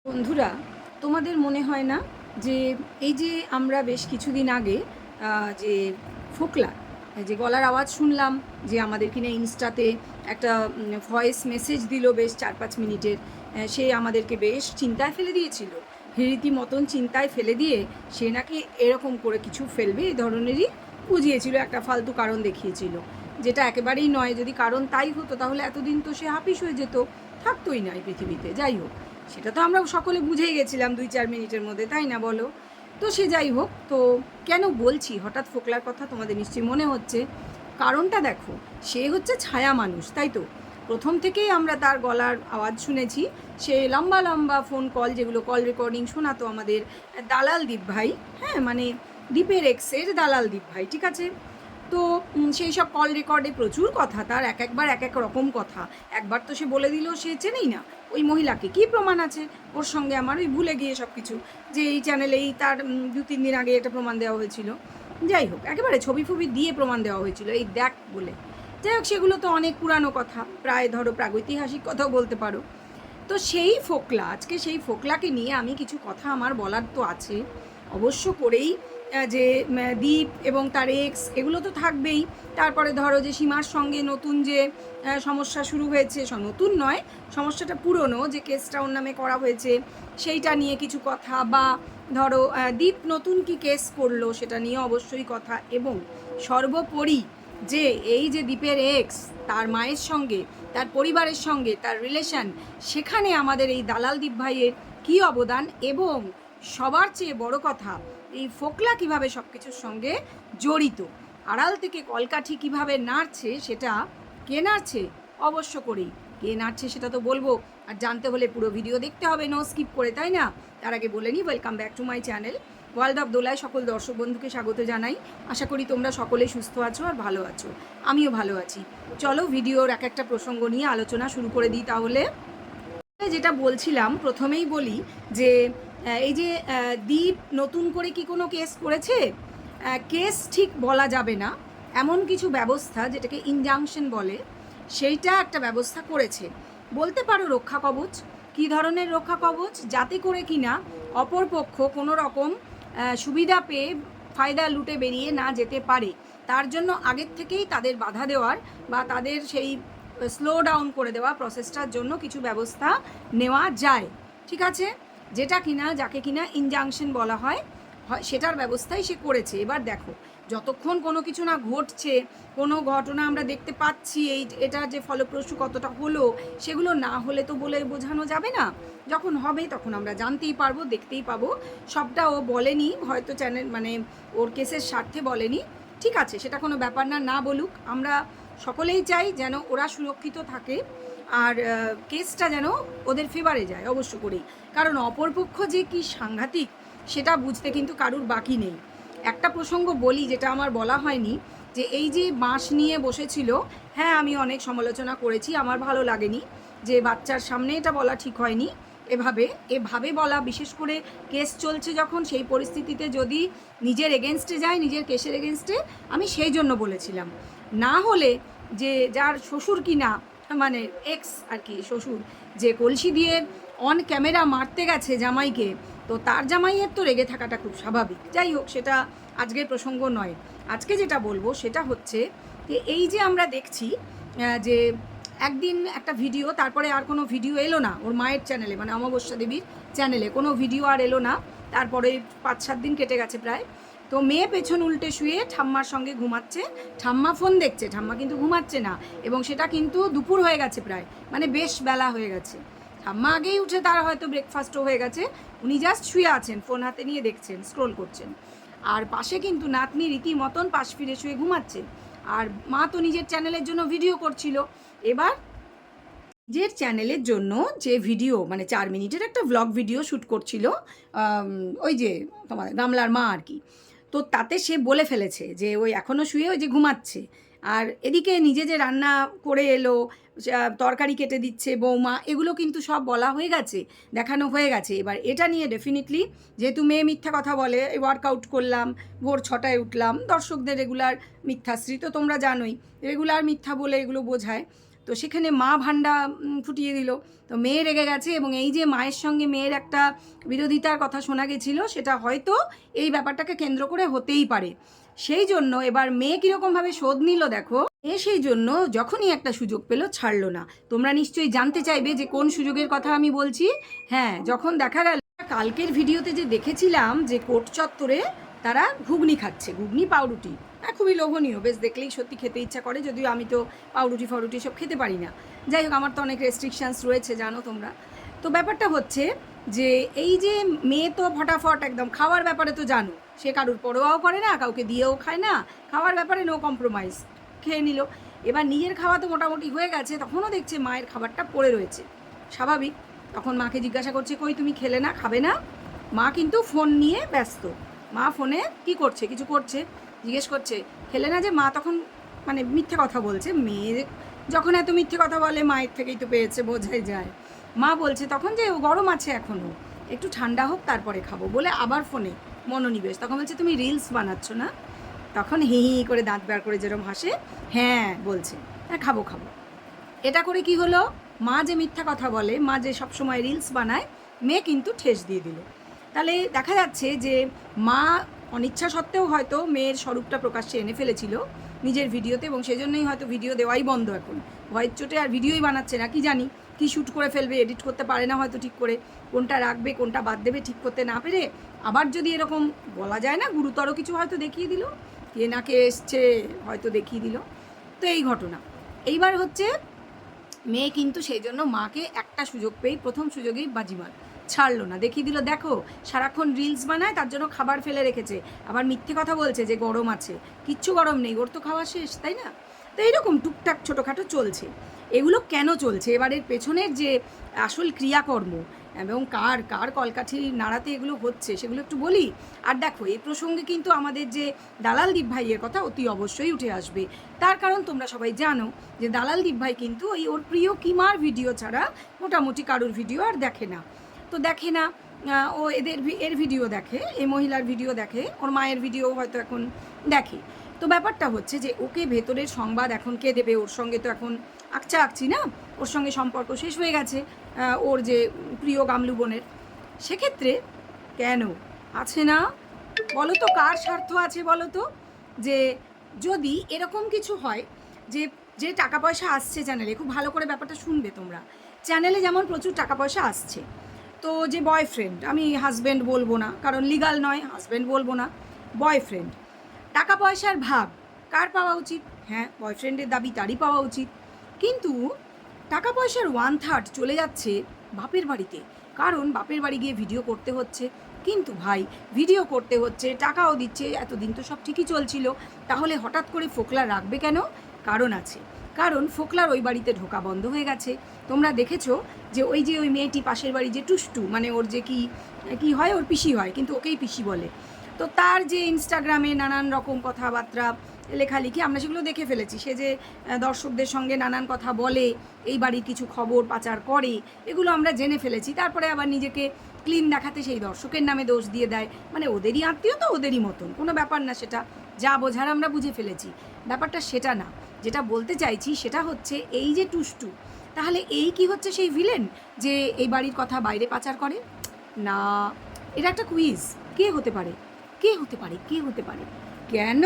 বন্ধুরা, তোমাদের মনে হয় না যে এই যে আমরা বেশ কিছুদিন আগে যে ফোকলা যে গলার আওয়াজ শুনলাম, যে আমাদের কিনা ইনস্টাতে একটা ভয়েস মেসেজ দিল বেশ 4-5 মিনিটের। সে আমাদেরকে বেশ চিন্তায় ফেলে দিয়েছিল, রীতি মতন চিন্তায় ফেলে দিয়ে সে নাকি এরকম করে কিছু ফেলবে এই ধরনেরই বুঝিয়েছিল, একটা ফালতু কারণ দেখিয়েছিল, যেটা একেবারেই নয়। যদি কারণ তাই হতো তাহলে এতদিন তো সে হাপিস হয়ে যেত, থাকতোই না এই পৃথিবীতে। যাই হোক, সেটা তো আমরা সকলে বুঝেই গেছিলাম 2-4 মিনিটের মধ্যে, তাই না বলো? তো সে যাই হোক, তো কেন বলছি হঠাৎ ফোকলার কথা তোমাদের নিশ্চয়ই মনে হচ্ছে। কারণটা দেখো, সে হচ্ছে ছায়া মানুষ, তাই তো? প্রথম থেকেই আমরা তার গলার আওয়াজ শুনেছি। সে লম্বা লম্বা ফোন কল, যেগুলো কল রেকর্ডিং শোনাতো আমাদের দালাল দীপ ভাই। হ্যাঁ, মানে দীপের এক্সের দালাল দীপ ভাই, ঠিক আছে? তো সেই সব কল রেকর্ডে প্রচুর কথা, তার একবার এক এক রকম কথা। একবার তো সে বলে দিল সে চেনেই না ওই মহিলাকে। কী প্রমাণ আছে ওর সঙ্গে? আমার ওই ভুলে গিয়ে সব কিছু, যে এই চ্যানেলেই তার 2-3 দিন আগে এটা প্রমাণ দেওয়া হয়েছিল। যাই হোক, একেবারে ছবি ফবি দিয়ে প্রমাণ দেওয়া হয়েছিল, এই দেখ বলে। যাই হোক, সেগুলো তো অনেক পুরানো কথা, প্রায় ধরো প্রাগৈতিহাসিক কথাও বলতে পারো। তো সেই ফোকলা, আজকে সেই ফোকলাকে নিয়ে আমি কিছু কথা আমার বলার তো আছে অবশ্য করেই। যে দ্বীপ এবং তার এক্স, এগুলো তো থাকবেই। তারপরে ধরো যে সীমার সঙ্গে নতুন যে সমস্যা শুরু হয়েছে, নতুন নয়, সমস্যাটা পুরনো, যে কেসটা ওর নামে করা হয়েছে সেইটা নিয়ে কিছু কথা, বা ধরো দ্বীপ নতুন কি কেস করলো সেটা নিয়ে অবশ্যই কথা। এবং সর্বোপরি যে এই যে দ্বীপের এক্স, তার মায়ের সঙ্গে, তার পরিবারের সঙ্গে তার রিলেশন, সেখানে আমাদের এই দালাল দীপ ভাইয়ের কী অবদান। এবং সবার চেয়ে বড় কথা, এই ফোকলা কিভাবে সব কিছুর সঙ্গে জড়িত, আড়াল থেকে কলকাঠি কিভাবে নাড়ছে, সেটা কে নাড়ছে অবশ্য করেই, কে নাড়ছে সেটা তো বলবো। আর জানতে হলে পুরো ভিডিও দেখতে হবে, নো স্কিপ করে, তাই না? তার আগে বলে নিই, welcome back to my channel world of দোলায় সকল দর্শক বন্ধুকে স্বাগত জানাই। আশা করি তোমরা সকলেই সুস্থ আছো আর ভালো আছো, আমিও ভালো আছি। চলো ভিডিওর এক একটা প্রসঙ্গ নিয়ে আলোচনা শুরু করে দিই তাহলে। যেটা বলছিলাম, প্রথমেই বলি যে এই যে দীপ নতুন করে কি কোনো কেস করেছে? কেস ঠিক বলা যাবে না, এমন কিছু ব্যবস্থা যেটাকে ইনজাংশন বলে, সেইটা একটা ব্যবস্থা করেছে বলতে পারো। রক্ষা কবচ। কী ধরনের রক্ষা কবচ? যাতে করে কিনা অপরপক্ষ কোনো রকম সুবিধা পেয়ে ফায়দা লুটে বেরিয়ে না যেতে পারে, তার জন্য আগের থেকেই তাদের বাধা দেওয়ার বা তাদের সেই স্লো ডাউন করে দেওয়া প্রসেসটার জন্য কিছু ব্যবস্থা নেওয়া যায়, ঠিক আছে? যেটা কিনা, যাকে কিনা ইনজাংশন বলা হয়, সেটার ব্যবস্থাই সে করেছে। এবার দেখো, যতক্ষণ কোনো কিছু না ঘটছে, কোনো ঘটনা আমরা দেখতে পাচ্ছি, এটা যে ফলপ্রসূ কতটা হলো, সেগুলো না হলে তো বলে বোঝানো যাবে না। যখন হবে তখন আমরা জানতেই পারবো, দেখতেই পাবো। সবটা ও বলেনি হয়তো, চ্যানেল মানে ওর কেসের স্বার্থে বলেনি, ঠিক আছে, সেটা কোনো ব্যাপার না, না বলুক। আমরা সকলেই চাই যেন ওরা সুরক্ষিত থাকে, আর কেসটা যেন ওদের ফেভারে যায় অবশ্য করেই। কারণ অপরপক্ষ যে কি সাংঘাতিক, সেটা বুঝতে কিন্তু কারুর বাকি নেই। একটা প্রসঙ্গ বলি, যেটা আমার বলা হয়নি, যে এই যে বাঁশ নিয়ে বসেছিল, হ্যাঁ আমি অনেক সমালোচনা করেছি, আমার ভালো লাগেনি, যে বাচ্চার সামনে এটা বলা ঠিক হয়নি। এভাবে বলা, বিশেষ করে কেস চলছে যখন, সেই পরিস্থিতিতে যদি নিজের এগেনস্টে যায়, নিজের কেসের এগেনস্টে, আমি সেই জন্য বলেছিলাম। না হলে যে যার শ্বশুর কিনা, মানে এক্স আর কি, শ্বশুর, যে কলসি দিয়ে অন ক্যামেরা মারতে গেছে জামাইকে, তো তার জামাইয়ের তো রেগে থাকাটা খুব স্বাভাবিক। যাই হোক, সেটা আজকের প্রসঙ্গ নয়। আজকে যেটা বলবো সেটা হচ্ছে যে এই যে আমরা দেখছি যে একদিন একটা ভিডিও, তারপরে আর কোনো ভিডিও এলো না ওর মায়ের চ্যানেলে, মানে অমাবস্যা দেবীর চ্যানেলে কোনো ভিডিও আর এলো না। তারপরে 5-7 দিন কেটে গেছে প্রায়। তো মেয়ে পেছন উল্টে শুয়ে ঠাম্মার সঙ্গে ঘুমাচ্ছে, ঠাম্মা ফোন দেখছে, ঠাম্মা কিন্তু ঘুমাচ্ছে না। এবং সেটা কিন্তু দুপুর হয়ে গেছে প্রায়, মানে বেশ বেলা হয়ে গেছে। ঠাম্মা আগেই উঠে, তার হয়তো ব্রেকফাস্টও হয়ে গেছে, উনি জাস্ট শুয়ে আছেন, ফোন হাতে নিয়ে দেখছেন, স্ক্রোল করছেন। আর পাশে কিন্তু নাতনি রীতিমতন পাশ ফিরে শুয়ে ঘুমাচ্ছে। আর মা তো নিজের চ্যানেলের জন্য ভিডিও করছিল। এবার নিজের চ্যানেলের জন্য যে ভিডিও, মানে 4 মিনিটের একটা ভ্লগ ভিডিও শ্যুট করছিল, ওই যে তোমার গামলার মা আর কি। তো তাতে সে বলে ফেলেছে যে ওই এখনও শুয়ে ওই যে ঘুমাচ্ছে। আর এদিকে নিজে যে রান্না করে এলো, তরকারি কেটে দিচ্ছে বৌমা, এগুলো কিন্তু সব বলা হয়ে গেছে, দেখানো হয়ে গেছে। এবার এটা নিয়ে ডেফিনেটলি, যেহেতু মেয়ে মিথ্যা কথা বলে, ওয়ার্কআউট করলাম, ভোর 6টায় উঠলাম, দর্শকদের রেগুলার মিথ্যাশ্রী তো তোমরা জানোই, রেগুলার মিথ্যা বলে এগুলো বোঝায়। তো সেখানে মা ভান্ডা ফুটিয়ে দিল। তো মেয়ে রেগে গেছে, এবং এই যে মায়ের সঙ্গে মেয়ের একটা বিরোধিতার কথা শোনা গেছিলো, সেটা হয়তো এই ব্যাপারটাকে কেন্দ্র করে হতেই পারে। সেই জন্য এবার মেয়ে কীরকমভাবে শোধ নিল দেখো। সেই জন্য যখনই একটা সুযোগ পেলো ছাড়লো না। তোমরা নিশ্চয়ই জানতে চাইবে যে কোন সুযোগের কথা আমি বলছি। হ্যাঁ, যখন দেখা গেল কালকের ভিডিওতে যে দেখেছিলাম যে কোর্ট চত্বরে তারা ঘুগনি খাচ্ছে, ঘুগনি পাউরুটি, হ্যাঁ খুবই লোভনীয়, বেশ দেখলেই সত্যি খেতে ইচ্ছা করে, যদিও আমি তো পাউরুটি ফাউরুটি সব খেতে পারি না। যাই হোক, আমার তো অনেক রেস্ট্রিকশানস রয়েছে জানো তোমরা। তো ব্যাপারটা হচ্ছে যে এই যে মেয়ে তো ফটাফট একদম খাওয়ার ব্যাপারে তো জানো, সে কারুর পরোয়াও করে না, কাউকে দিয়েও খায় না, খাওয়ার ব্যাপারে নো কম্প্রোমাইজ, খেয়ে নিল। এবার নিজের খাওয়া তো মোটামুটি হয়ে গেছে, তখনও দেখছে মায়ের খাবারটা পড়ে রয়েছে, স্বাভাবিক। তখন মাকে জিজ্ঞাসা করছে, কই তুমি খেলে না, খাবে না? মা কিন্তু ফোন নিয়ে ব্যস্ত, মা ফোনে কি করছে, কিছু করছে, জিজ্ঞেস করছে খেলে না যে। মা তখন মানে মিথ্যে কথা বলছে, মেয়ে যখন এত মিথ্যে কথা বলে মায়ের থেকেই তো পেয়েছে, বোঝাই যায়। মা বলছে তখন যে গরম আছে এখনও, একটু ঠান্ডা হোক তারপরে খাবো, বলে আবার ফোনে মনোনিবেশ। তখন বলছে তুমি রিলস বানাচ্ছ না? তখন হি হি করে দাঁত বের করে যেরকম হাসে, হ্যাঁ বলছে, হ্যাঁ খাবো খাবো। এটা করে কি হলো, মা যে মিথ্যা কথা বলে, মা যে সবসময় রিলস বানায়, মেয়ে কিন্তু ঠেস দিয়ে দিল। তাহলে দেখা যাচ্ছে যে মা অনিচ্ছা সত্ত্বেও হয়তো মেয়ের স্বরূপটা প্রকাশ্যে এনে ফেলেছিল নিজের ভিডিওতে, এবং সেজন্যই হয়তো ভিডিও দেওয়াই বন্ধ এখন, ভয়ের চোটে আর ভিডিওই বানাচ্ছে না। কি জানি কি শ্যুট করে ফেলবে, এডিট করতে পারে না হয়তো ঠিক করে, কোনটা রাখবে কোনটা বাদ দেবে ঠিক করতে না পেরে, আবার যদি এরকম বলা যায় না গুরুতর কিছু হয়তো দেখিয়ে দিল, কে না কে এসছে হয়তো দেখিয়ে দিল। তো এই ঘটনা এইবার হচ্ছে, মেয়ে কিন্তু সেই জন্য মাকে একটা সুযোগ পেয়েই, প্রথম সুযোগেই বাজিমার ছাড়লো না, দেখিয়ে দিল দেখো সারাক্ষণ রিলস বানায়, তার জন্য খাবার ফেলে রেখেছে, আবার মিথ্যে কথা বলছে যে গরম আছে, কিচ্ছু গরম নেই, ওর তো খাওয়া শেষ, তাই না? তো এইরকম টুকটাক ছোটোখাটো চলছে। এগুলো কেন চলছে, এবারের পেছনের যে আসল ক্রিয়াকর্ম এবং কার কার কলকাঠি নাড়াতে এগুলো হচ্ছে সেগুলো একটু বলি। আর দেখো, এই প্রসঙ্গে কিন্তু আমাদের যে দালাল দীপ ভাইয়ের কথা অতি অবশ্যই উঠে আসবে। তার কারণ তোমরা সবাই জানো যে দালাল দীপ ভাই কিন্তু ওর প্রিয় কিমার ভিডিও ছাড়া মোটামুটি কারোর ভিডিও আর দেখে না। তো দেখে না, ও এর ভিডিও দেখে, এই মহিলার ভিডিও দেখে, ওর মায়ের ভিডিও হয়তো এখন দেখে। তো ব্যাপারটা হচ্ছে যে ওকে ভেতরের সংবাদ এখন কে দেবে, ওর সঙ্গে তো এখন আকছি না, ওর সঙ্গে সম্পর্ক শেষ হয়ে গেছে ওর যে প্রিয় গামলু বোনের। সেক্ষেত্রে কেন আছে না বলো তো, কার স্বার্থ আছে বলো তো? যে যদি এরকম কিছু হয় যে যে টাকা পয়সা আসছে চ্যানেলে, খুব ভালো করে ব্যাপারটা শুনবে তোমরা, চ্যানেলে যেমন প্রচুর টাকা পয়সা আসছে, তো যে বয়ফ্রেন্ড, আমি হাজব্যান্ড বলবো না কারণ লিগাল নয়, হাজব্যান্ড বলবো না, বয়ফ্রেন্ড, টাকা পয়সার ভাগ কার পাওয়া উচিত? হ্যাঁ, বয়ফ্রেন্ডের দাবি তারই পাওয়া উচিত। কিন্তু টাকা পয়সার 1/3 চলে যাচ্ছে বাপের বাড়িতে, কারণ বাপের বাড়ি গিয়ে ভিডিও করতে হচ্ছে। কিন্তু ভাই, ভিডিও করতে হচ্ছে, টাকাও দিচ্ছে, এতদিন তো সব ঠিকই চলছিল, তাহলে হঠাৎ করে ফোকলা রাখবে কেন? কারণ আছে, কারণ ফোকলার ওই বাড়িতে ঢোকা বন্ধ হয়ে গেছে। তোমরা দেখেছো যে ওই মেয়েটি পাশের বাড়ি যে টুষ্টু, মানে ওর যে কি হয়, ওর পিসি হয় কিন্তু ওকেই পিসি বলে, তো তার যে ইনস্টাগ্রামে নানান রকম কথাবার্তা লেখালেখি আমরা সেগুলো দেখে ফেলেছি। সে যে দর্শকদের সঙ্গে নানান কথা বলে, এই বাড়ির কিছু খবর পাচার করে, এগুলো আমরা জেনে ফেলেছি। তারপরে আবার নিজেকে ক্লিন দেখাতে সেই দর্শকের নামে দোষ দিয়ে দেয়, মানে ওদেরই আত্মীয় তো ওদেরই মতন, কোনো ব্যাপার না, সেটা যা বোঝার আমরা বুঝে ফেলেছি। ব্যাপারটা সেটা না, যেটা বলতে চাইছি সেটা হচ্ছে এই যে টুষ্টু, তাহলে এই কি হচ্ছে সেই ভিলেন যে এই বাড়ির কথা বাইরে পাচার করে? না, এটা একটা কুইজ, কে হতে পারে, কে হতে পারে, কে হতে পারে? কেন?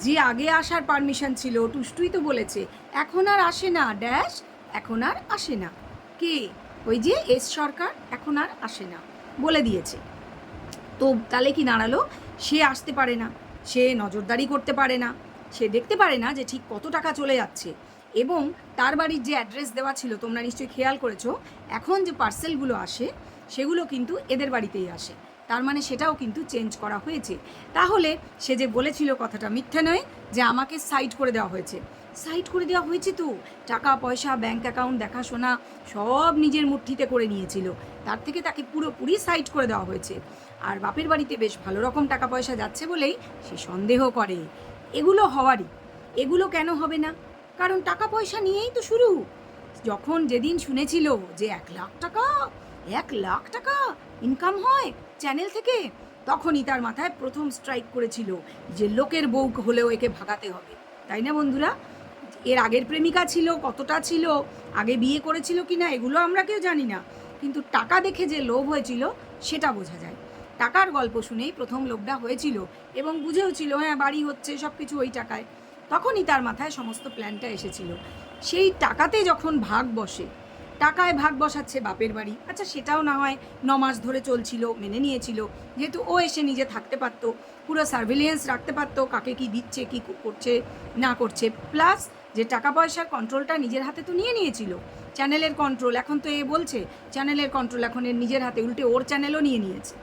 যে আগে আসার পারমিশন ছিল, টুষ্টুই তো বলেছে এখন আর আসে না, ড্যাশ, এখন আর আসে না। কে? ওই যে এস সরকার এখন আর আসে না বলে দিয়েছে। তো তাহলে কি দাঁড়ালো? সে আসতে পারে না, সে নজরদারি করতে পারে না, সে দেখতে পারে না যে ঠিক কত টাকা চলে যাচ্ছে। এবং তার বাড়ির যে অ্যাড্রেস দেওয়া ছিল, তোমরা নিশ্চয়ই খেয়াল করেছো, এখন যে পার্সেলগুলো আসে সেগুলো কিন্তু এদের বাড়িতেই আসে, তার মানে সেটাও কিন্তু চেঞ্জ করা হয়েছে। তাহলে সে যে বলেছিল কথাটা মিথ্যে নয়, যে আমাকে সাইড করে দেওয়া হয়েছে, সাইড করে দেওয়া হয়েছে তো, টাকা পয়সা ব্যাঙ্ক অ্যাকাউন্ট দেখাশোনা সব নিজের মুঠিতে করে নিয়েছিল, তার থেকে তাকে পুরোপুরি সাইড করে দেওয়া হয়েছে। আর বাপের বাড়িতে বেশ ভালো রকম টাকা পয়সা যাচ্ছে বলেই সে সন্দেহ করে। এগুলো হওয়ারই, এগুলো কেন হবে না? কারণ টাকা পয়সা নিয়েই তো শুরু। যখন যেদিন শুনেছিল যে 1 লাখ টাকা ইনকাম হয় চ্যানেল থেকে, তখনই তার মাথায় প্রথম স্ট্রাইক করেছিল যে লোকের বউ হলেও একে ভাগাতে হবে, তাই না বন্ধুরা? এর আগের প্রেমিকা ছিল, কতটা ছিল, আগে বিয়ে করেছিল কি না, এগুলো আমরা কেউ জানি না, কিন্তু টাকা দেখে যে লোভ হয়েছিল সেটা বোঝা যায়। টাকার গল্প শুনেই প্রথম লোভটা হয়েছিল এবং বুঝেও ছিল হ্যাঁ বাড়ি হচ্ছে সব কিছু ওই টাকায়। তখনই তার মাথায় সমস্ত প্ল্যানটা এসেছিল। সেই টাকাতে যখন ভাগ বসে, টাকায় ভাগ বসাচ্ছে বাপের বাড়ি, আচ্ছা সেটাও না হয় 9 মাস ধরে চলছিল, মেনে নিয়েছিল, যেহেতু ও এসে নিজে থাকতে পারতো, পুরো সার্ভিলিয়েন্স রাখতে পারতো কাকে কি দিচ্ছে, কি করছে না করছে, প্লাস যে টাকা পয়সার কন্ট্রোলটা নিজের হাতে তো নিয়ে নিয়েছিল। চ্যানেলের কন্ট্রোল এখন তো এ বলছে চ্যানেলের কন্ট্রোল এখন এর নিজের হাতে, উল্টে ওর চ্যানেলও নিয়ে নিয়েছে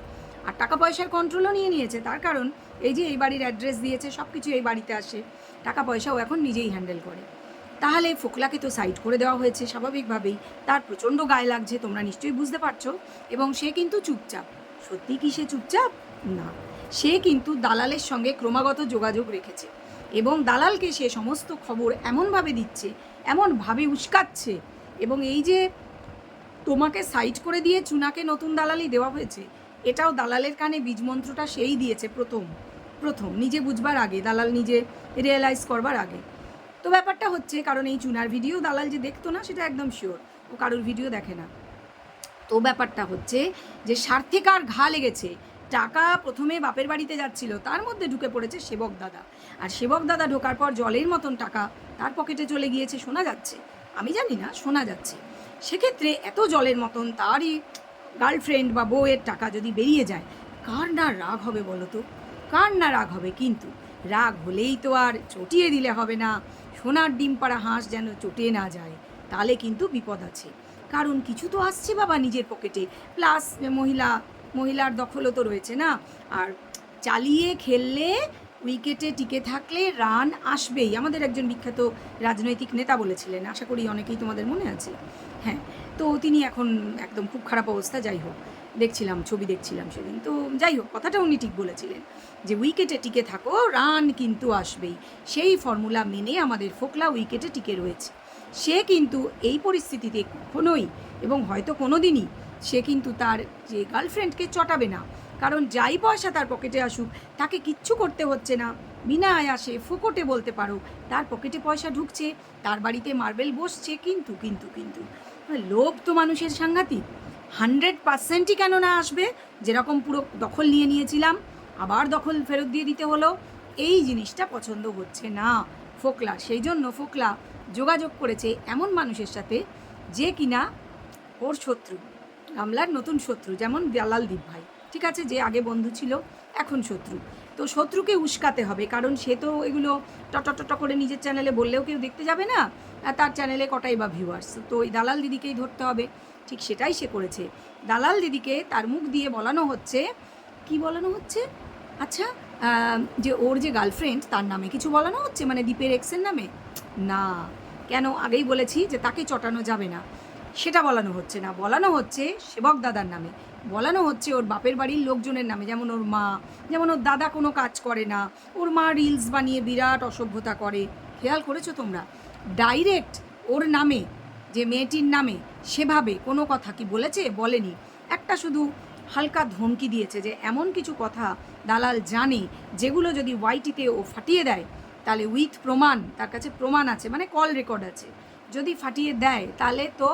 আর টাকা পয়সার কন্ট্রোলও নিয়ে নিয়েছে। তার কারণ এই যে এই বাড়ির অ্যাড্রেস দিয়েছে, সব কিছু এই বাড়িতে আসে, টাকা পয়সাও এখন নিজেই হ্যান্ডেল করে। তাহলে ফোকলাকে তো সাইড করে দেওয়া হয়েছে স্বাভাবিকভাবেই, তার প্রচণ্ড গায়ে লাগছে, তোমরা নিশ্চয়ই বুঝতে পারছো। এবং সে কিন্তু চুপচাপ। সত্যি কি সে চুপচাপ? না, সে কিন্তু দালালের সঙ্গে ক্রমাগত যোগাযোগ রেখেছে এবং দালালকে সে সমস্ত খবর এমনভাবে দিচ্ছে, এমনভাবে উস্কাচ্ছে। এবং এই যে তোমাকে সাইড করে দিয়ে চুনাকে নতুন দালালি দেওয়া হয়েছে, এটাও দালালের কানে বীজমন্ত্রটা সেই দিয়েছে প্রথম নিজে বুঝবার আগে, দালাল নিজে রিয়েলাইজ করবার আগে। তো ব্যাপারটা হচ্ছে, কারণ এই চুনার ভিডিও দালাল যে দেখতো না সেটা একদম শিওর, ও কারোর ভিডিও দেখে না। তো ব্যাপারটা হচ্ছে যে স্বার্থে কার ঘা লেগেছে। টাকা প্রথমে বাপের বাড়িতে যাচ্ছিল, তার মধ্যে ঢুকে পড়েছে সেবক দাদা, আর সেবক দাদা ঢোকার পর জলের মতন টাকা তার পকেটে চলে গিয়েছে, শোনা যাচ্ছে, আমি জানি না, শোনা যাচ্ছে। সেক্ষেত্রে এত জলের মতন তারই গার্লফ্রেন্ড বা বউয়ের টাকা যদি বেরিয়ে যায়, কার না রাগ হবে বলো তো? কার না রাগ হবে? কিন্তু রাগ হলেই তো আর চটিয়ে দিলে হবে না। সোনার ডিম পাড়া হাঁস যেন চটে না যায়, তাহলে কিন্তু বিপদ আছে। কারণ কিছু তো আসছে বাবা নিজের পকেটে, প্লাস মহিলার দখলও তো রয়েছে না। আর চালিয়ে খেললে, উইকেটে টিকে থাকলে রান আসবেই, আমাদের একজন বিখ্যাত রাজনৈতিক নেতা বলেছিলেন, আশা করি অনেকেই তোমাদের মনে আছে। হ্যাঁ, তো তিনি এখন একদম খুব খারাপ অবস্থা, যাই হোক, ছবি দেখছিলাম সেদিন, তো যাই হোক, কথাটা উনি ঠিক বলেছিলেন যে উইকেটে টিকে থাকো, রান কিন্তু আসবেই। সেই ফর্মুলা মেনে আমাদের ফোকলা উইকেটে টিকে রয়েছে। সে কিন্তু এই পরিস্থিতিতে কখনোই এবং হয়তো কোনো দিনই সে কিন্তু তার যে গার্লফ্রেন্ডকে চটাবে না, কারণ যাই পয়সা তার পকেটে আসুক তাকে কিচ্ছু করতে হচ্ছে না, বিনা আয়াসে ফোকটে বলতে পারো তার পকেটে পয়সা ঢুকছে, তার বাড়িতে মার্বেল বসছে। কিন্তু কিন্তু কিন্তু লোভ তো মানুষের সাংঘাতিক, 100%ই কেন না আসবে। যেরকম পুরো দখল নিয়ে নিয়েছিলাম, আবার দখল ফেরত দিয়ে দিতে হলো, এই জিনিসটা পছন্দ হচ্ছে না ফোকলা। সেই জন্য ফোকলা যোগাযোগ করেছে এমন মানুষের সাথে যে কিনা ওর শত্রু, গামলার নতুন শত্রু, যেমন দালাল দীপ ভাই, ঠিক আছে, যে আগে বন্ধু ছিল এখন শত্রু। তো শত্রুকে উস্কাতে হবে, কারণ সে তো এগুলো টট করে নিজের চ্যানেলে বললেও কেউ দেখতে যাবে না, আর তার চ্যানেলে কটাই বা ভিউয়ার্স, তো ওই দালাল দিদিকেই ধরতে হবে। ঠিক সেটাই সে করেছে। দালাল দিদিকে তার মুখ দিয়ে বলানো হচ্ছে, কি বলানো হচ্ছে, আচ্ছা যে ওর যে গার্লফ্রেন্ড তার নামে কিছু বলানো হচ্ছে, মানে দীপের এক্সের নামে না, কেন আগেই বলেছি যে তাকে চটানো যাবে না, সেটা বলানো হচ্ছে না, বলানো হচ্ছে সেবক দাদার নামে, বলানো হচ্ছে ওর বাপের বাড়ির লোকজনের নামে, যেমন ওর মা, যেমন ওর দাদা কোনো কাজ করে না, ওর মা রিলস বানিয়ে বিরাট অসভ্যতা করে, খেয়াল করেছো তোমরা? ডাইরেক্ট ওর নামে, যে মেয়েটির নামে সেভাবে কোনো কথা কি বলেছে? বলেনি, একটা শুধু হালকা ধমকি দিয়েছে যে এমন কিছু কথা দালাল জানে যেগুলো যদি ওয়াইটিতে ও ফাটিয়ে দেয় তাহলে উইথ প্রমাণ, তার কাছে প্রমাণ আছে, মানে কল রেকর্ড আছে, যদি ফাটিয়ে দেয় তাহলে তো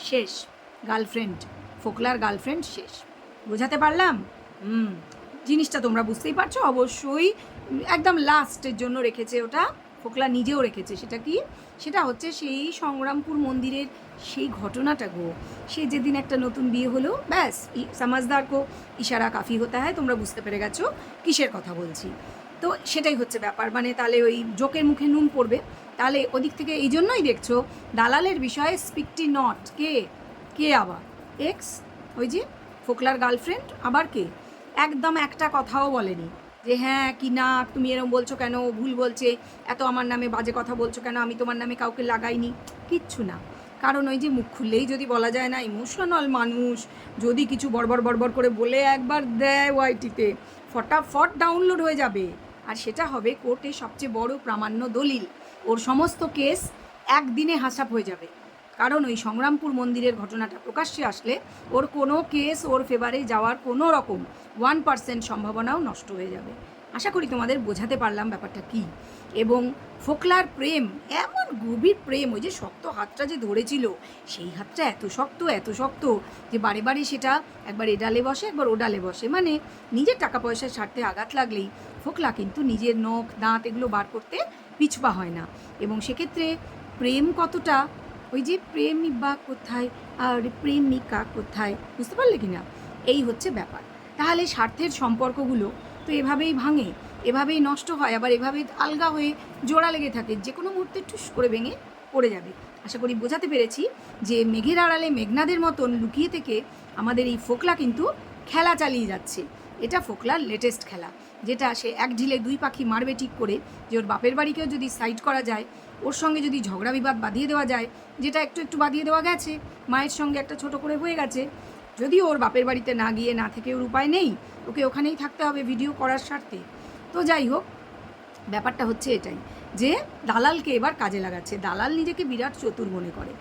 শেষ, গার্লফ্রেন্ড, ফোকলার গার্লফ্রেন্ড শেষ। বোঝাতে পারলাম? জিনিসটা তোমরা বুঝতেই পারছো অবশ্যই। একদম লাস্টের জন্য রেখেছে ওটা, ফোকলা নিজেও রেখেছে। সেটা কি? সেটা হচ্ছে সেই সংগ্রামপুর মন্দিরের সেই ঘটনাটা গো, সে যেদিন একটা নতুন বিয়ে হলো, ব্যাস সমাজদার কো ইশারা কাফি হতা হয়, তোমরা বুঝতে পেরে গেছো কিসের কথা বলছি। তো সেটাই হচ্ছে ব্যাপার, মানে তাহলে ওই জোকের মুখে নুন পড়বে। তাহলে ওদিক থেকে এই জন্যই দেখছো দালালের বিষয়ে স্পিকটি নট কে কে আবার এক্স, ওই যে ফোকলার গার্লফ্রেন্ড, আবার কে, একদম একটা কথাও বলেনি যে হ্যাঁ কি না তুমি এরকম বলছো কেন, ভুল বলছে, এত আমার নামে বাজে কথা বলছো কেন, আমি তোমার নামে কাউকে লাগাইনি, কিচ্ছু না। কারণ ওই যে মুখ খুললেই যদি বলা যায় না, ইমোশনাল মানুষ, যদি কিছু বড়বড় করে বলে একবার দেয় ওয়াইটিতে, ফটাফট ডাউনলোড হয়ে যাবে, আর সেটা হবে কোর্টে সবচেয়ে বড় প্রামাণ্য দলিল, ওর সমস্ত কেস একদিনে হাসাপ হয়ে যাবে। কারণ ওই সংগ্রামপুর মন্দিরের ঘটনাটা প্রকাশ্যে আসলে ওর কোনো কেস ওর ফেভারে যাওয়ার কোনো রকম 1% সম্ভাবনাও নষ্ট হয়ে যাবে। আশা করি তোমাদের বোঝাতে পারলাম ব্যাপারটা কি। এবং ফোকলার প্রেম, এমন গভীর প্রেম, ওই যে শক্ত হাতটা যে ধরেছিল, সেই হাতটা এত শক্ত যে বারে বারে সেটা একবার এ ডালে বসে একবার ও ডালে বসে, মানে নিজের টাকা পয়সার স্বার্থে আঘাত লাগলেই ফোকলা কিন্তু নিজের নখ দাঁত এগুলো বার করতে পিছপা হয় না। এবং সেক্ষেত্রে প্রেম কতটা, ওই যে প্রেমিকা কোথায় আর প্রেমিকা কোথায়, বুঝতে পারলে কি না? এই হচ্ছে ব্যাপার। তাহলে স্বার্থের সম্পর্কগুলো তো এভাবেই ভাঙে, এভাবেই নষ্ট হয়, আবার এভাবেই আলগা হয়ে জোড়া লেগে থাকে, যে কোনো মুহূর্তে ঠুস করে ভেঙে পড়ে যাবে। আশা করি বোঝাতে পেরেছি যে মেঘের আড়ালে মেঘনাদের মতন লুকিয়ে থেকে আমাদের এই ফোকলা কিন্তু খেলা চালিয়ে যাচ্ছে। এটা ফোকলার লেটেস্ট খেলা, যেটা সে এক ঢিলে দুই পাখি মারবে ঠিক করে, যে ওর বাপের বাড়িকেও যদি সাইড করা যায়, ওর সঙ্গে যদি ঝগড়া বিবাদ বাঁধিয়ে দেওয়া যায়, যেটা একটু একটু বাঁধিয়ে দেওয়া গেছে, মায়ের সঙ্গে একটা ছোট করে হয়ে গেছে, যদিও ওর বাপের বাড়িতে না গিয়ে না থেকে ওর উপায় নেই, ওকে ওখানেই থাকতে হবে ভিডিও করার স্বার্থে। তো যাই হোক, ব্যাপারটা হচ্ছে এটাই যে দালালকে এবার কাজে লাগাচ্ছে। দালাল নিজেকে বিরাট চতুর মনে করে,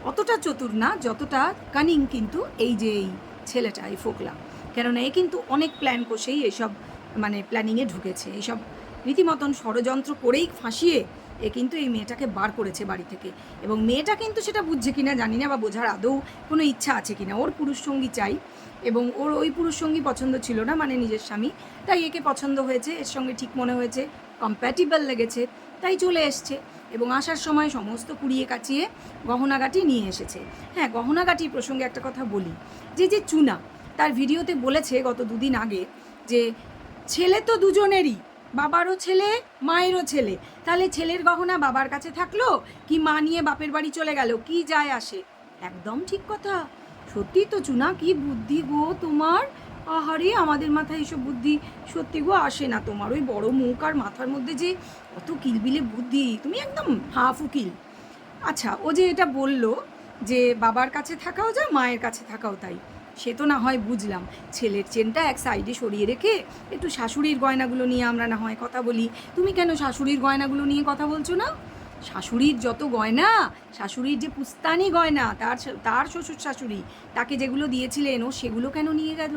অতটা চতুর না যতটা কানিং কিন্তু এই যে এই ছেলেটা, এই ফোকলা। কেননা এ কিন্তু অনেক প্ল্যান কষেই এইসব মানে প্ল্যানিংয়ে ঢুকেছে, এইসব রীতিমতন ষড়যন্ত্র করেই ফাঁসিয়ে এ কিন্তু এই মেয়েটাকে বার করেছে বাড়ি থেকে। এবং মেয়েটা কিন্তু সেটা বুঝছে কিনা জানি না, বা বোঝার আদৌ কোনো ইচ্ছা আছে কিনা। ওর পুরুষসঙ্গী চাই, এবং ওর ওই পুরুষসঙ্গী পছন্দ ছিল না, মানে নিজের স্বামী, তাই একে পছন্দ হয়েছে, এর সঙ্গে ঠিক মনে হয়েছে, কম্প্যাটিবল লেগেছে, তাই চলে এসছে। এবং আসার সময় সমস্ত কুড়িয়ে কাচিয়ে গহনাগাটি নিয়ে এসেছে। হ্যাঁ, গহনাগাটি প্রসঙ্গে একটা কথা বলি, যে যে চুনা তার ভিডিওতে বলেছে গত দুদিন আগে যে ছেলে তো দুজনেরই, বাবারও ছেলে মায়েরও ছেলে, তাহলে ছেলের গহনা বাবার কাছে থাকলো কি মা নিয়ে বাপের বাড়ি চলে গেল, কি যায় আসে? একদম ঠিক কথা। সত্যি তো চুনা, কি বুদ্ধি গো তোমার! আহারে, আমাদের মাথায় এসব বুদ্ধি সত্যি গো আসে না। তোমার ওই বড় মুখ আর মাথার মধ্যে যে অত কিলবিলে বুদ্ধি, তুমি একদম হাফ উকিল। আচ্ছা, ও যে এটা বললো যে বাবার কাছে থাকাও যা মায়ের কাছে থাকাও তাই, সে তো না হয় বুঝলাম। ছেলের চেনটা এক সাইডে সরিয়ে রেখে একটু শাশুড়ির গয়নাগুলো নিয়ে আমরা না হয় কথা বলি। তুমি কেন শাশুড়ির গয়নাগুলো নিয়ে কথা বলছো না? শাশুড়ির যত গয়না, শাশুড়ির যে পুস্তানি গয়না, তার শ্বশুর শাশুড়ি তাকে যেগুলো দিয়েছিলেন, ও সেগুলো কেন নিয়ে গেল?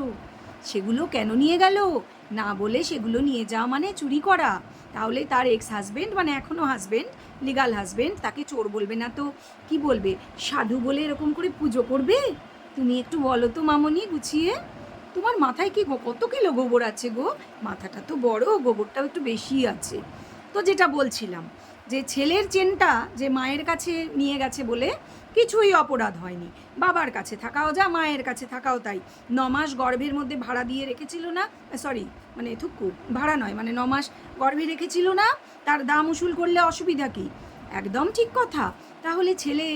সেগুলো কেন নিয়ে গেল না বলে সেগুলো নিয়ে যাওয়া মানে চুরি করা। তাহলে তার এক্স হাজবেন্ড, মানে এখনও হাজবেন্ড, লিগাল হাজবেন্ড, তাকে চোর বলবে না তো কি বলবে? সাধু বলে এরকম করে পুজো করবে? তুমি একটু বলো তো মামনি গুছিয়ে, তোমার মাথায় কি কত কিলো গোবর আছে গো? মাথাটা তো বড়, গোবরটাও একটু বেশি আছে। তো যেটা বলছিলাম, যে ছেলের চেনটা যে মায়ের কাছে নিয়ে গেছে বলে কিছুই অপরাধ হয়নি। বাবার কাছে থাকাও যা, মায়ের কাছে থাকাও তাই। 9 মাস গর্ভের মধ্যে ভাড়া দিয়ে রেখেছিল না, সরি মানে থুক্কু, ভাড়া নয়, মানে 9 মাস গর্ভে রেখেছিল না, তার দাম উসুল করলে অসুবিধা কী? একদম ঠিক কথা। তাহলে ছেলে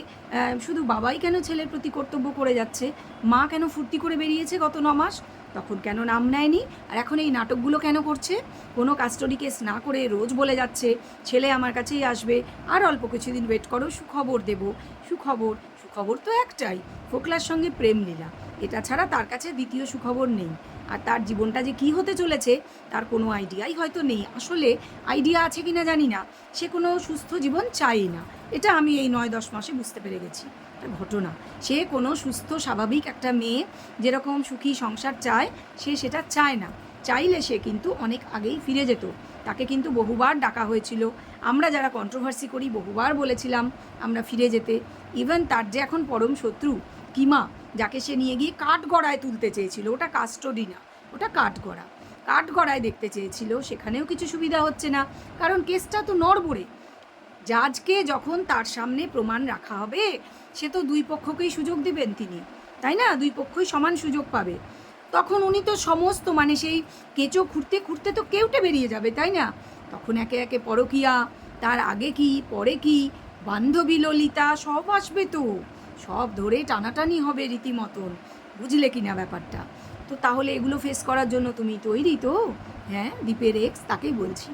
শুধু বাবাই কেন ছেলের প্রতি কর্তব্য করে যাচ্ছে? মা কেন ফুর্তি করে বেরিয়েছে গত 9 মাস? তখন কেন নাম নেয়নি? আর এখন এই নাটকগুলো কেন করছে? কোনো কাস্টডি কেস না করে রোজ বলে যাচ্ছে ছেলে আমার কাছেই আসবে, আর অল্প কিছুদিন ওয়েট করো, সুখবর দেব। সুখবর, সুখবর তো একটাই, ফোকলার সঙ্গে প্রেম লীলা, এটা ছাড়া তার কাছে দ্বিতীয় সুখবর নেই। আর তার জীবনটা যে কী হতে চলেছে তার কোনো আইডিয়াই হয়তো নেই। আসলে আইডিয়া আছে কি না জানি না, সে কোনো সুস্থ জীবন চাই না, এটা আমি এই 9-10 মাসে বুঝতে পেরে গেছি। একটা ঘটনা, সে কোনো সুস্থ স্বাভাবিক একটা মেয়ে যেরকম সুখী সংসার চায়, সে সেটা চায় না। চাইলে সে কিন্তু অনেক আগেই ফিরে যেত। তাকে কিন্তু বহুবার ডাকা হয়েছিল, আমরা যারা কন্ট্রোভার্সি করি বহুবার বলেছিলাম আমরা ফিরে যেতে। ইভেন তার যে এখন পরম শত্রু কিমা, যাকে সে নিয়ে গিয়ে কাঠগড়ায় তুলতে চেয়েছিল, ওটা কাস্টডি না, ওটা কাঠগড়ায় দেখতে চেয়েছিল, সেখানেও কিছু সুবিধা হচ্ছে না, কারণ কেসটা তো নড়বড়ে। জাজকে যখন তার সামনে প্রমাণ রাখা হবে, সে তো দুই পক্ষকেই সুযোগ দেবেন তিনি, তাই না? দুই পক্ষই সমান সুযোগ পাবে। তখন উনি তো সমস্ত মানে সেই কেঁচো খুঁড়তে খুঁড়তে তো কেউটে বেরিয়ে যাবে, তাই না? তখন একে একে পরকীয়া, তার আগে কি পরে কি, বান্ধবী ললিতা, সব আসবে তো, সব ধরে টানাটানি হবে রীতিমতন। বুঝলে কি না ব্যাপারটা? তো তাহলে এগুলো ফেস করার জন্য তুমি তৈরি তো? হ্যাঁ, দীপের এক্স, তাকেই বলছি।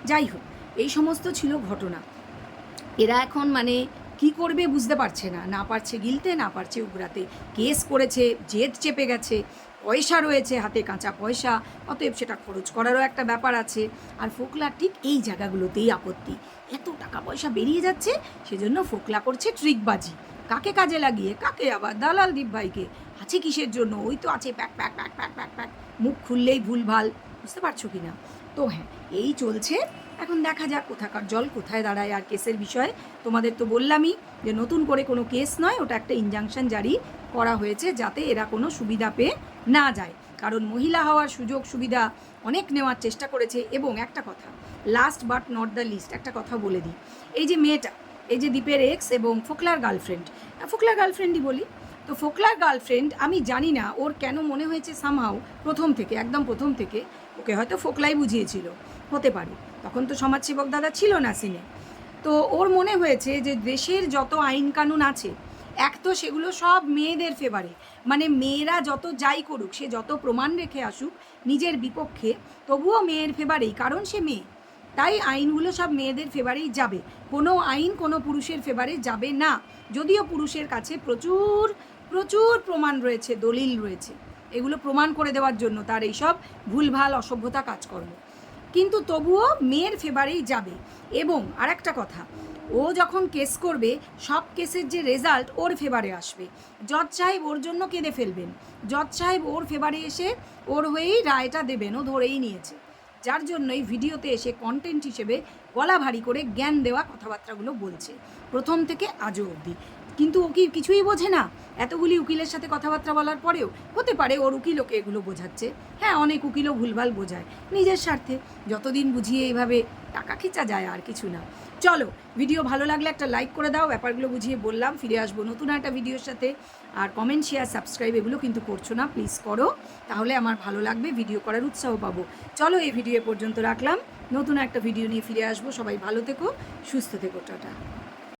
যাই হোক, এই সমস্ত ছিল ঘটনা। এরা এখন মানে কি করবে বুঝতে পারছে না, না পারছে গিলতে, না পারছে উগরাতে। কেস করেছে, জেদ চেপে গেছে, পয়সা রয়েছে হাতে, কাঁচা পয়সা, অতএব সেটা খরচ করারও একটা ব্যাপার আছে। আর ফোকলার ঠিক এই জায়গাগুলোতেই আপত্তি, এত টাকা পয়সা বেরিয়ে যাচ্ছে, সেজন্য ফোকলা করছে ট্রিকবাজি। কাকে কাজে লাগিয়ে? কাকে আবার? দালাল দীপ ভাইকে। আছে কিসের জন্য? ওই তো আছে pack pack pack pack pack pack, মুখ খুললেই ভুলভাল, বুঝতে পারছো কি না? তো হ্যাঁ, এই চলছে। এখন দেখা যাক কোথাকার জল কোথায় দাঁড়ায়। আর কেসের বিষয়ে তোমাদের তো বললামই যে নতুন করে কোনো কেস নয়, ওটা একটা ইনজাংশন জারি করা হয়েছে যাতে এরা কোনো সুবিধা পেয়ে না যায়। কারণ মহিলা হওয়ার সুযোগ সুবিধা অনেক নেওয়ার চেষ্টা করেছে। এবং একটা কথা, last but not the least, একটা কথা বলে দিই। এই যে মেয়েটা, এই যে দীপের এক্স এবং ফোকলার গার্লফ্রেন্ডই বলি, তো ফোকলার গার্লফ্রেন্ড, আমি জানি না ওর কেন মনে হয়েছে সামহাও একদম প্রথম থেকে ওকে হয়তো ফোকলাই বুঝিয়েছিল, হতে পারে, তখন তো সমাজসেবক দাদা ছিল না সিনে। তো ওর মনে হয়েছে যে দেশের যত আইন কানুন আছে, এক তো সেগুলো সব মেয়েদের ফেভারে, মানে মেয়েরা যত যাই করুক, সে যত প্রমাণ রেখে আসুক নিজের বিপক্ষে, তবুও মেয়ের ফেভারেই, কারণ সে মেয়ে, তাই আইনগুলো সব মেয়েদের ফেভারেই যাবে। কোনো আইন কোনো পুরুষের ফেভারে যাবে না, যদিও পুরুষের কাছে প্রচুর প্রচুর প্রমাণ রয়েছে, দলিল রয়েছে এগুলো প্রমাণ করে দেওয়ার জন্য তার এইসব ভুলভাল অসভ্যতা কাজকর্ম, কিন্তু তবুও মেয়ের ফেভারেই যাবে। এবং আরেকটা কথা, ও যখন কেস করবে সব কেসের যে রেজাল্ট ওর ফেভারে আসবে, জজ সাহেব ওর জন্য কেঁদে ফেলবেন, জজ সাহেব ওর ফেভারে এসে ওর হয়েই রায়টা দেবেন, ও ধরেই নিয়েছে। যার জন্যই ভিডিওতে এসে কন্টেন্ট হিসেবে গলা ভারী করে জ্ঞান দেওয়া কথাবার্তাগুলো বলছে প্রথম থেকে আজও অবধি। কিন্তু ও কি কিছুই বোঝে না? এতগুলি উকিলের সাথে কথাবার্তা বলার পরেও হতে পারে ওর উকিল ওকে এগুলো বোঝাচ্ছে। হ্যাঁ, অনেক উকিলও ভুলভাল বোঝায় নিজের স্বার্থে, যতদিন বুঝিয়ে এইভাবে টাকা খিচা যায় আর কিছু না। চলো, ভিডিও ভালো লাগলে একটা লাইক করে দাও, ব্যাপারগুলো বুঝিয়ে বললাম। ফিরে আসবো নতুন একটা ভিডিওর সাথে। আর কমেন্ট, শেয়ার, সাবস্ক্রাইব এগুলো কিন্তু করছো না, প্লিজ করো, তাহলে আমার ভালো লাগবে, ভিডিও করার উৎসাহ পাবো। চলো, এই ভিডিও পর্যন্ত রাখলাম, নতুন একটা ভিডিও নিয়ে ফিরে আসবো। সবাই ভালো থেকো, সুস্থ থেকো, টাটা।